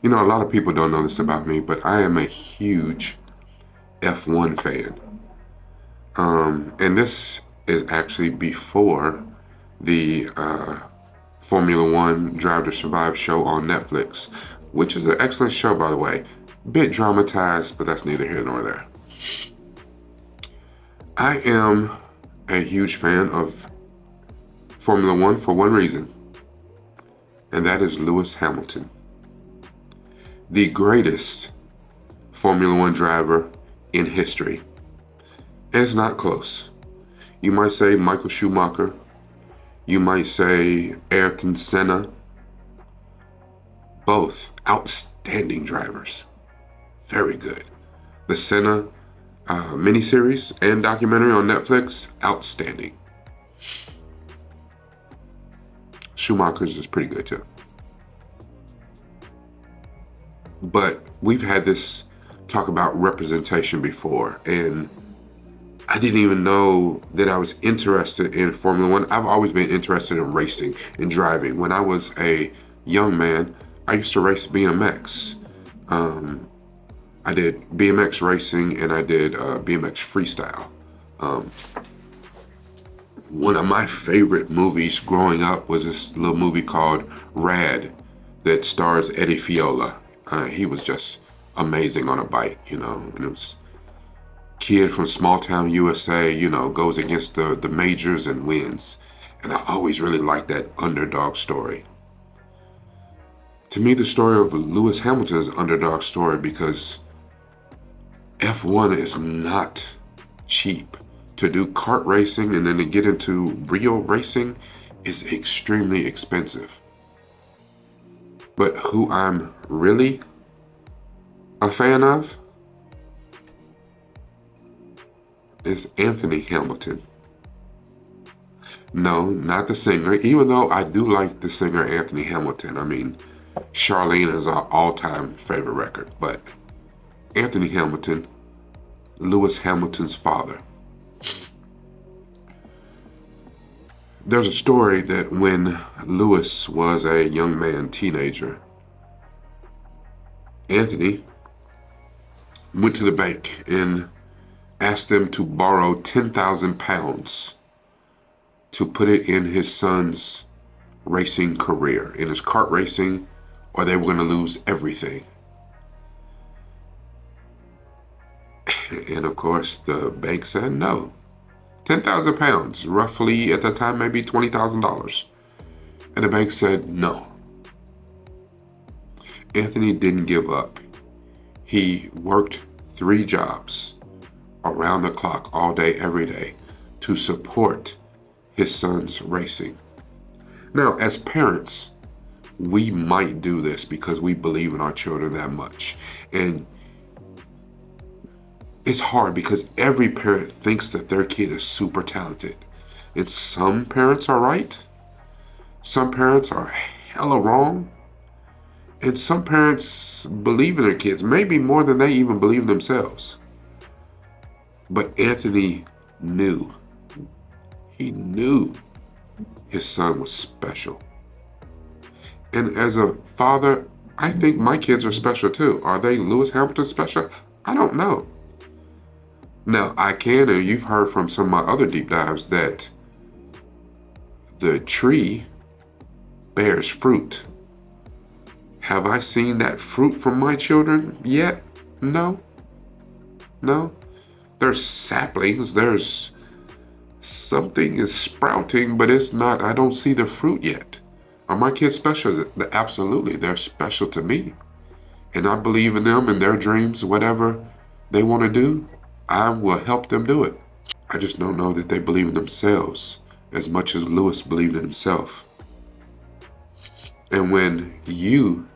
You know, a lot of people don't know this about me, but I am a huge F1 fan. And this is actually before the Formula One Drive to Survive show on Netflix, which is an excellent show, by the way. Bit dramatized, but that's neither here nor there. I am a huge fan of Formula One for one reason, and that is Lewis Hamilton, the greatest Formula One driver in history. And it's not close. You might say Michael Schumacher. You might say Ayrton Senna. Both outstanding drivers. Very good. The Senna miniseries and documentary on Netflix, outstanding. Schumacher's is pretty good too. But we've had this talk about representation before, and I didn't even know that I was interested in Formula One. I've always been interested in racing and driving. When I was a young man, I used to race BMX. I did BMX racing and I did BMX freestyle. One of my favorite movies growing up was this little movie called Rad that stars Eddie Fiola. He was just amazing on a bike, you know, and it was kid from small town USA, you know, goes against the majors and wins. And I always really liked that underdog story. To me, the story of Lewis Hamilton is an underdog story because F1 is not cheap. To do kart racing and then to get into real racing is extremely expensive. But who I'm really a fan of is Anthony Hamilton. No, not the singer, even though I do like the singer Anthony Hamilton. I mean, Charlene is our all-time favorite record, but Anthony Hamilton, Lewis Hamilton's father. There's a story that when Lewis was a young man, teenager, Anthony went to the bank and asked them to borrow 10,000 pounds to put it in his son's racing career, in his kart racing, or they were going to lose everything. And of course, the bank said no. 10,000 pounds, roughly at the time, maybe $20,000. And the bank said no. Anthony didn't give up. He worked 3 jobs around the clock, all day, every day, to support his son's racing. Now, as parents, we might do this because we believe in our children that much. And it's hard because every parent thinks that their kid is super talented. And some parents are right. Some parents are hella wrong. And some parents believe in their kids, maybe more than they even believe themselves. But Anthony knew. He knew his son was special. And as a father, I think my kids are special too. Are they Lewis Hamilton special? I don't know. Now, I can, and you've heard from some of my other deep dives, that the tree bears fruit. Have I seen that fruit from my children yet? No. No. There's saplings, there's something is sprouting, but it's not, I don't see the fruit yet. Are my kids special? Absolutely, they're special to me. And I believe in them and their dreams, whatever they want to do, I will help them do it. I just don't know that they believe in themselves as much as Lewis believed in himself. And when you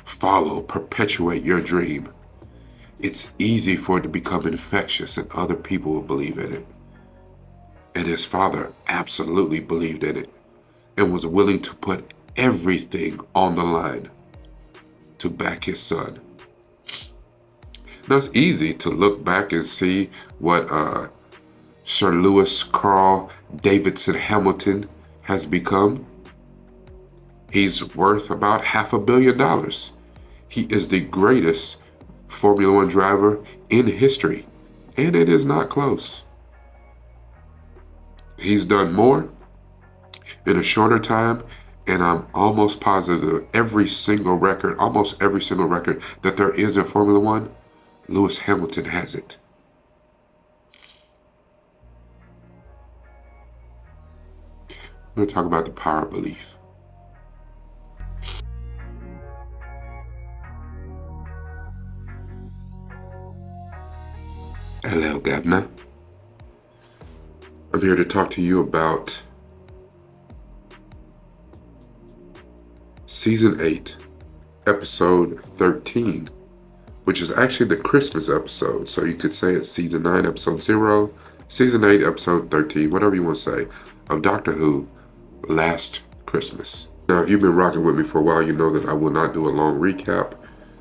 perpetuate your dream, it's easy for it to become infectious and other people will believe in it. And his father absolutely believed in it and was willing to put everything on the line to back his son. Now, it's easy to look back and see what Sir Lewis Carl Davidson Hamilton has become. He's worth about $500 million. He is the greatest Formula One driver in history, and it is not close. He's done more in a shorter time, and I'm almost positive almost every single record that there is in Formula One, Lewis Hamilton has it. I'm going to talk about the power of belief. Hello, Governor. I'm here to talk to you about Season 8, Episode 13, which is actually the Christmas episode. So you could say it's Season 9, Episode 0, Season 8, Episode 13, whatever you want to say, of Doctor Who, Last Christmas. Now, if you've been rocking with me for a while, you know that I will not do a long recap.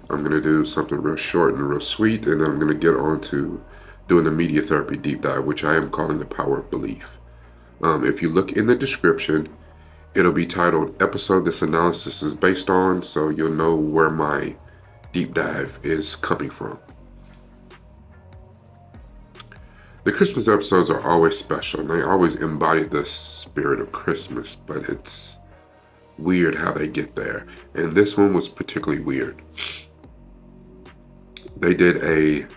I'm going to do something real short and real sweet, and then I'm going to get on to doing the media therapy deep dive, which I am calling the power of belief. If you look in the description, it'll be titled Episode This Analysis is Based On, so you'll know where my deep dive is coming from. The Christmas episodes are always special, and they always embody the spirit of Christmas, but it's weird how they get there. And this one was particularly weird. They did a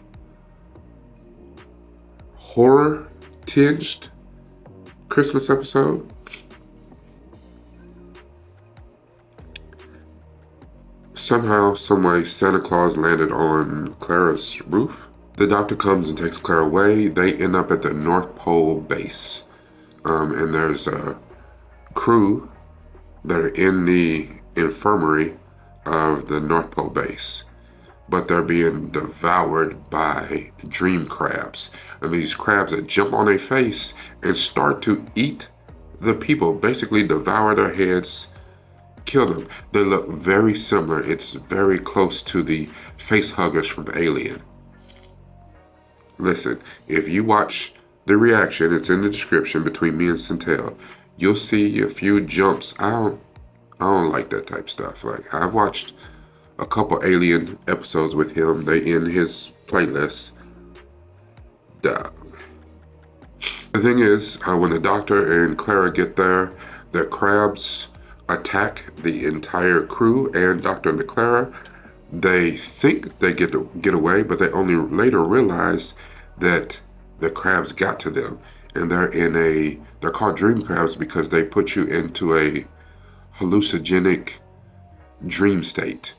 horror-tinged Christmas episode. Somehow, someway, Santa Claus landed on Clara's roof. The doctor comes and takes Clara away. They end up at the North Pole base. And there's a crew that are in the infirmary of the North Pole base. But they're being devoured by dream crabs. And these crabs that jump on their face and start to eat the people, basically devour their heads, kill them. They look very similar. It's very close to the face huggers from Alien. Listen, if you watch the reaction, it's in the description between me and Centel, you'll see a few jumps. I don't like that type of stuff. Like, I've watched a couple Alien episodes with him. They in his playlist. Duh. The thing is, when the doctor and Clara get there, the crabs attack the entire crew and Doctor and Clara. They think they get away, but they only later realize that the crabs got to them. And they're called dream crabs because they put you into a hallucinogenic dream state.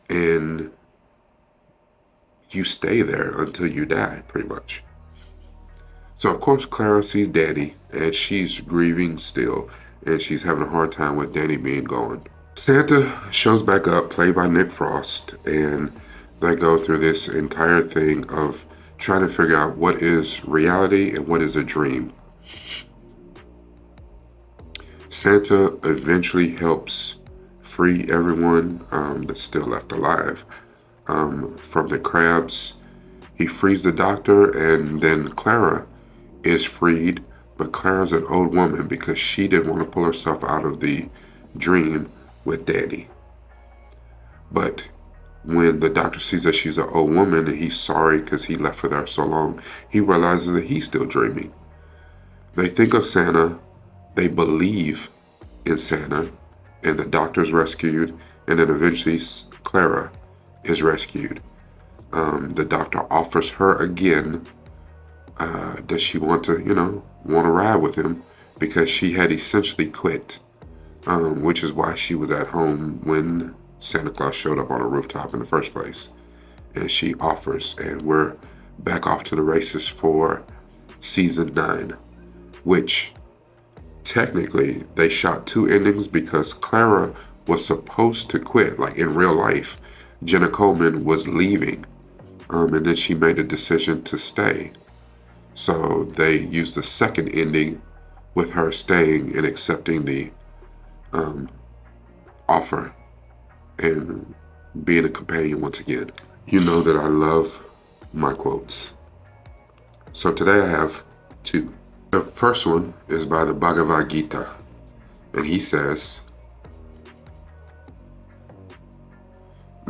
And you stay there until you die, pretty much. So, of course, Clara sees Danny, and she's grieving still, and she's having a hard time with Danny being gone. Santa shows back up, played by Nick Frost, and they go through this entire thing of trying to figure out what is reality and what is a dream. Santa eventually helps free everyone that's still left alive from the crabs. He frees the doctor, and then Clara is freed, but Clara's an old woman because she didn't want to pull herself out of the dream with Danny. But when the doctor sees that she's an old woman and he's sorry because he left with her so long, he realizes that he's still dreaming. They think of Santa, they believe in Santa, and the doctor's rescued, and then eventually Clara is rescued. The doctor offers her again, does she want to ride with him, because she had essentially quit, which is why she was at home when Santa Claus showed up on a rooftop in the first place. And she offers, and we're back off to the races for season 9, which technically they shot 2 endings because Clara was supposed to quit. Like in real life, Jenna Coleman was leaving, and then she made a decision to stay. So they used the second ending with her staying and accepting the offer and being a companion once again. You know that I love my quotes. So today I have 2. The first one is by the Bhagavad Gita, and he says,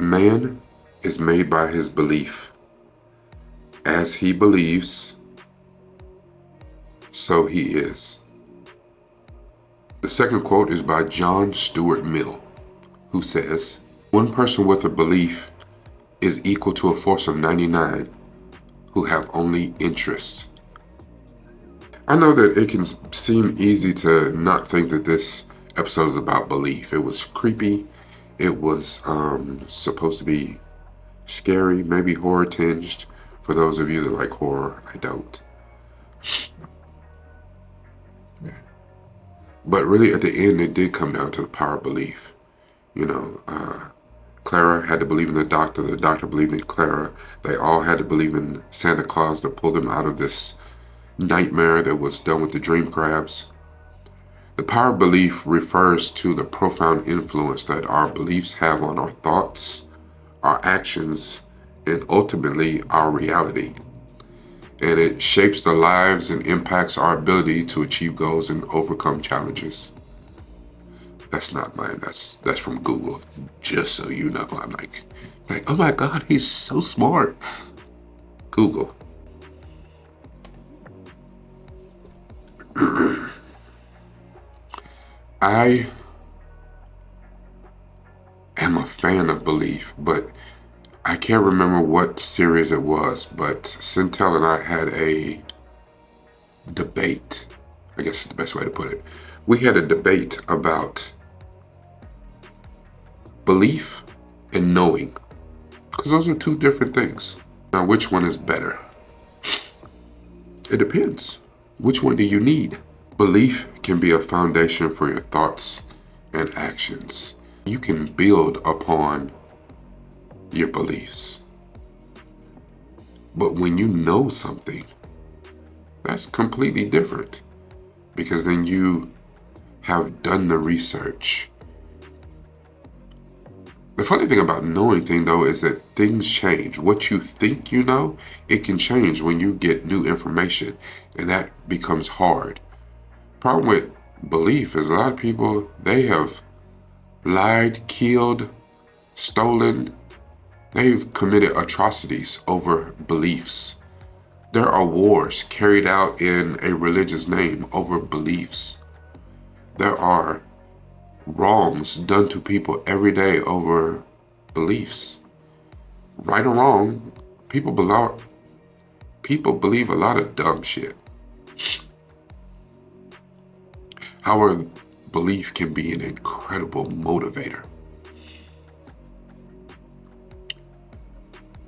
Man is made by his belief. As he believes, so he is. The second quote is by John Stuart Mill, who says, "One person with a belief is equal to a force of 99 who have only interests." I know that it can seem easy to not think that this episode is about belief. It was creepy. It was supposed to be scary, maybe horror tinged. For those of you that like horror, I don't. But really, at the end, it did come down to the power of belief. Clara had to believe in the doctor believed in Clara. They all had to believe in Santa Claus to pull them out of this nightmare that was done with the dream crabs. The power of belief refers to the profound influence that our beliefs have on our thoughts, our actions, and ultimately our reality. And it shapes the lives and impacts our ability to achieve goals and overcome challenges. That's not mine. That's from Google. Just so you know, I'm like, oh my God, he's so smart. Google. I am a fan of belief, but I can't remember what series it was, but Centel and I had a debate. I guess is the best way to put it. We had a debate about belief and knowing, because those are two different things. Now, which one is better? It depends. Which one do you need? Belief can be a foundation for your thoughts and actions. You can build upon your beliefs. But when you know something, that's completely different, because then you have done the research. The funny thing about knowing things, though, is that things change. What you think you know, it can change when you get new information, and that becomes hard. Problem with belief is a lot of people, they have lied, killed, stolen. They've committed atrocities over beliefs. There are wars carried out in a religious name over beliefs. There are wrongs done to people every day over beliefs. Right or wrong, people believe a lot of dumb shit. However, belief can be an incredible motivator.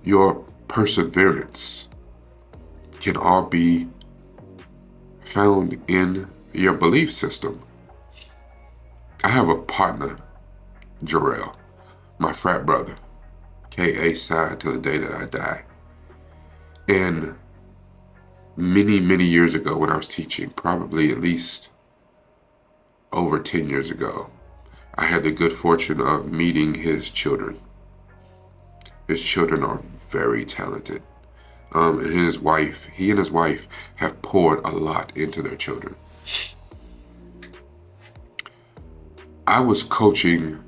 Your perseverance can all be found in your belief system. I have a partner, Jarrell, my frat brother, K.A. side till the day that I die. And many, many years ago when I was teaching, probably at least over 10 years ago, I had the good fortune of meeting his children. His children are very talented. And he and his wife have poured a lot into their children. I was coaching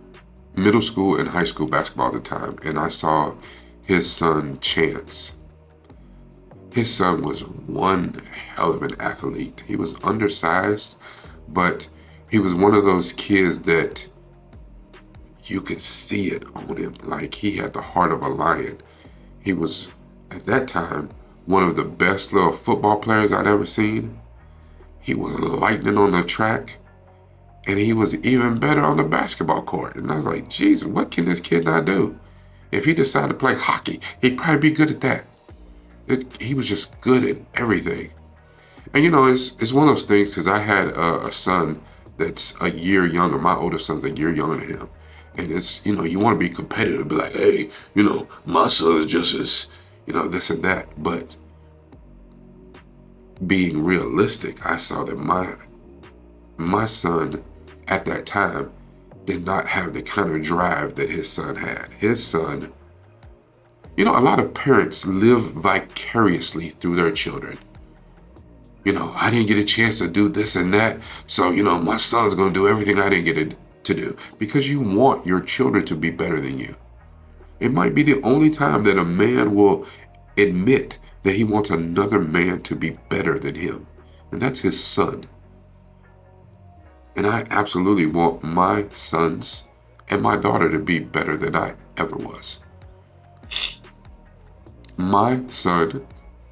middle school and high school basketball at the time, and I saw his son, Chance. His son was one hell of an athlete. He was undersized, but he was one of those kids that you could see it on him. Like, he had the heart of a lion. He was, at that time, one of the best little football players I'd ever seen. He was lightning on the track, and he was even better on the basketball court. And I was like, geez, what can this kid not do? If he decided to play hockey, he'd probably be good at that. He was just good at everything. And it's one of those things, because I had a son that's a year younger. My oldest son's a year younger than him. And it's, you want to be competitive, be like, hey, my son is just as, this and that. But being realistic, I saw that my son at that time did not have the kind of drive that his son had. His son, a lot of parents live vicariously through their children. I didn't get a chance to do this and that, so, my son's going to do everything I didn't get to do, because you want your children to be better than you. It might be the only time that a man will admit that he wants another man to be better than him. And that's his son. And I absolutely want my sons and my daughter to be better than I ever was. My son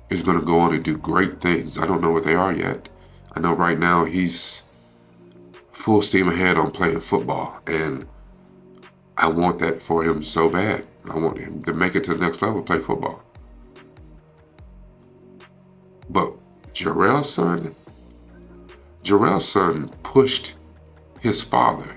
is going to go on and do great things. I don't know what they are yet. I know right now he's full steam ahead on playing football, and I want that for him so bad. I want him to make it to the next level, play football. But Jarrell's son pushed his father.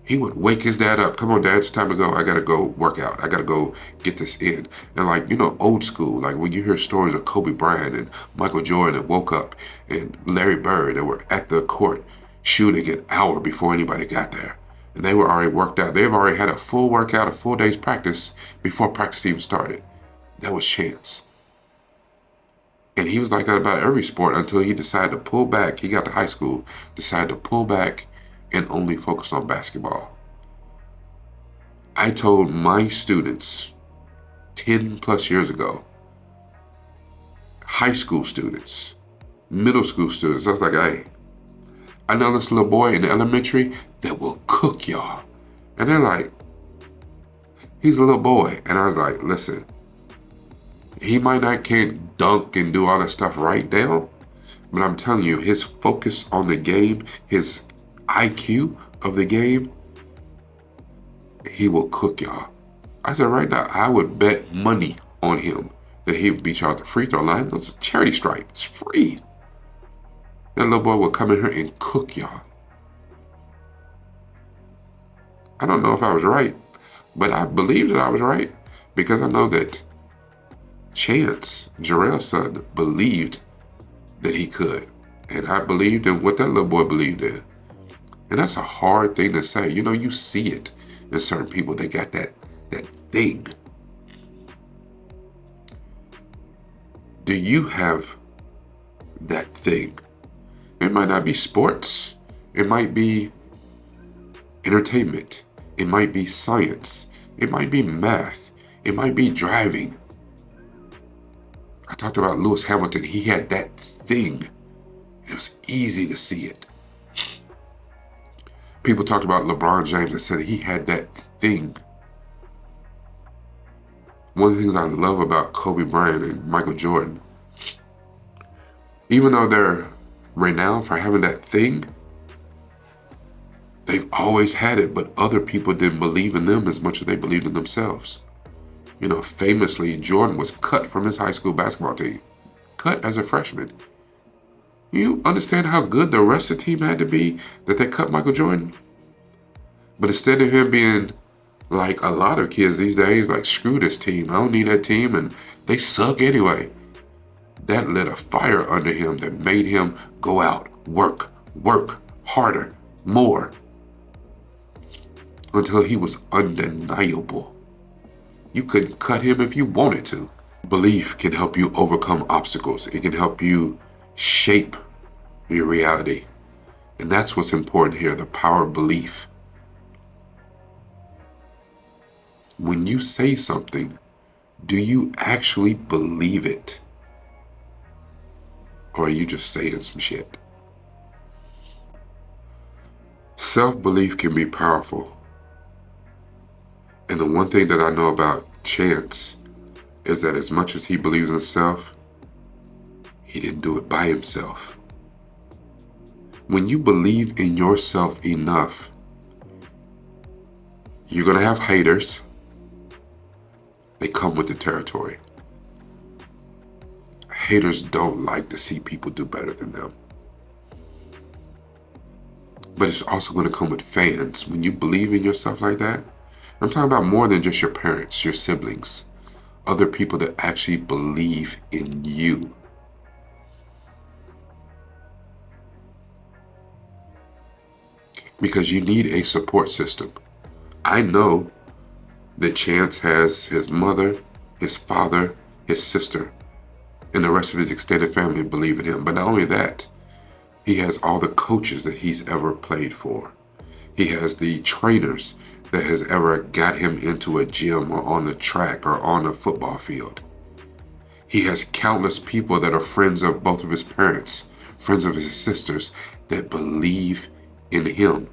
He would wake his dad up. Come on, Dad, it's time to go. I got to go work out. I got to go get this in. And like, old school, like when you hear stories of Kobe Bryant and Michael Jordan that woke up and Larry Bird that were at the court shooting an hour before anybody got there. And they were already worked out. They've already had a full workout, a full day's practice before practice even started. That was Chance. And he was like that about every sport until he decided to pull back. He got to high school, decided to pull back and only focus on basketball. I told my students 10 plus years ago, high school students, middle school students, I was like, hey, I know this little boy in elementary that will cook y'all. And they're like, he's a little boy. And I was like, listen, he might not can't dunk and do all that stuff right now, but I'm telling you, his focus on the game, his IQ of the game, he will cook y'all. I said right now, I would bet money on him that he would beat y'all at the free throw line. It's a charity stripe. It's free. That little boy will come in here and cook y'all. I don't know if I was right, but I believe that I was right because I know that Chance, Jarrell's son, believed that he could. And I believed in what that little boy believed in. And that's a hard thing to say. You see it in certain people. They got that thing. Do you have that thing? It might not be sports. It might be entertainment. It might be science. It might be math. It might be driving. I talked about Lewis Hamilton. He had that thing. It was easy to see it. People talked about LeBron James and said he had that thing. One of the things I love about Kobe Bryant and Michael Jordan, even though they're renowned for having that thing, they've always had it, but other people didn't believe in them as much as they believed in themselves. Famously, Jordan was cut from his high school basketball team. Cut as a freshman. You understand how good the rest of the team had to be that they cut Michael Jordan? But instead of him being like a lot of kids these days, like, screw this team, I don't need that team, and they suck anyway. That lit a fire under him that made him go out, work harder, more, until he was undeniable. You couldn't cut him if you wanted to. Belief can help you overcome obstacles. It can help you shape your reality. And that's what's important here, the power of belief. When you say something, do you actually believe it? Or are you just saying some shit? Self-belief can be powerful. And the one thing that I know about Chance is that as much as he believes in himself, he didn't do it by himself. When you believe in yourself enough, you're going to have haters. They come with the territory. Haters don't like to see people do better than them. But it's also going to come with fans. When you believe in yourself like that, I'm talking about more than just your parents, your siblings, other people that actually believe in you. Because you need a support system. I know that Chance has his mother, his father, his sister, and the rest of his extended family believe in him. But not only that, he has all the coaches that he's ever played for. He has the trainers that has ever got him into a gym or on the track or on a football field. He has countless people that are friends of both of his parents, friends of his sisters, that believe in him.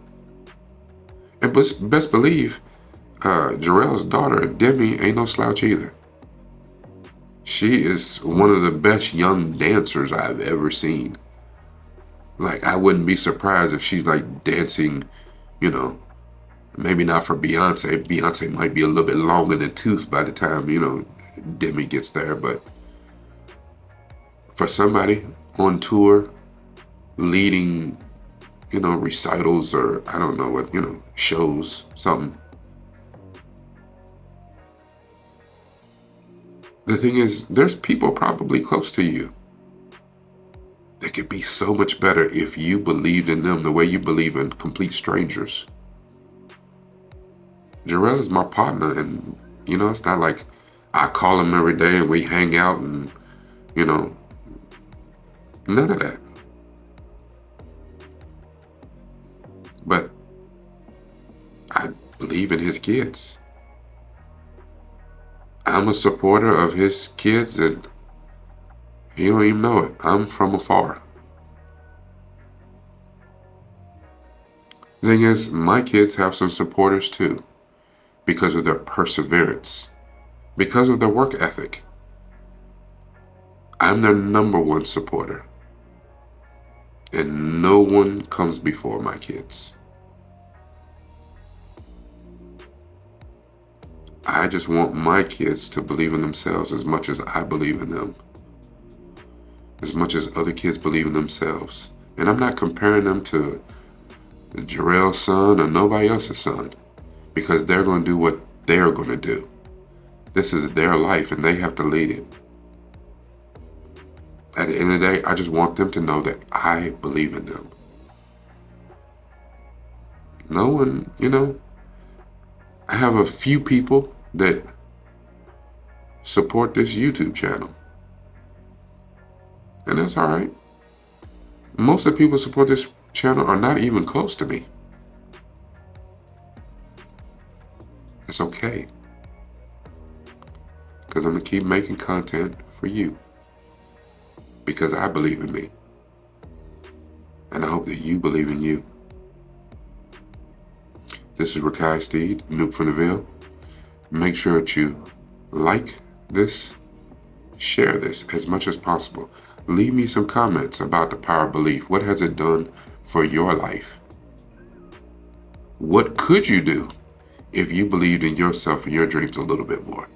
And best believe, Jarrell's daughter, Demi, ain't no slouch either. She is one of the best young dancers I've ever seen. Like, I wouldn't be surprised if she's like dancing, you know, maybe not for Beyonce. Beyonce might be a little bit long in the tooth by the time, you know, Demi gets there. But for somebody on tour, leading, you know, recitals or I don't know what, you know, shows, something. The thing is, there's people probably close to you that could be so much better if you believed in them the way you believe in complete strangers. Jarrell is my partner, and, you know, it's not like I call him every day and we hang out and, you know, none of that. But I believe in his kids. I'm a supporter of his kids, and he don't even know it. I'm from afar. The thing is, my kids have some supporters too, because of their perseverance, because of their work ethic. I'm their number one supporter, and no one comes before my kids. I just want my kids to believe in themselves as much as I believe in them, as much as other kids believe in themselves. And I'm not comparing them to Jarrell's son or nobody else's son, because they're going to do what they're going to do. This is their life and they have to lead it. At the end of the day, I just want them to know that I believe in them. No one, you know, I have a few people that support this YouTube channel. And that's all right. Most of the people who support this channel are not even close to me. It's okay. Because I'm going to keep making content for you. Because I believe in me. And I hope that you believe in you. This is Rakai Steed, Noob from the Ville. Make sure that you like this, share this as much as possible. Leave me some comments about the power of belief. What has it done for your life? What could you do if you believed in yourself and your dreams a little bit more?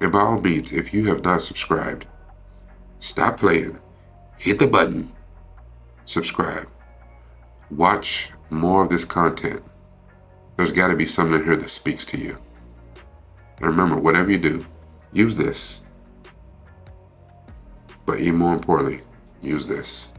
And by all means, if you have not subscribed, stop playing, hit the button, subscribe, watch more of this content. There's got to be something in here that speaks to you. And remember, whatever you do, use this. But even more importantly, use this.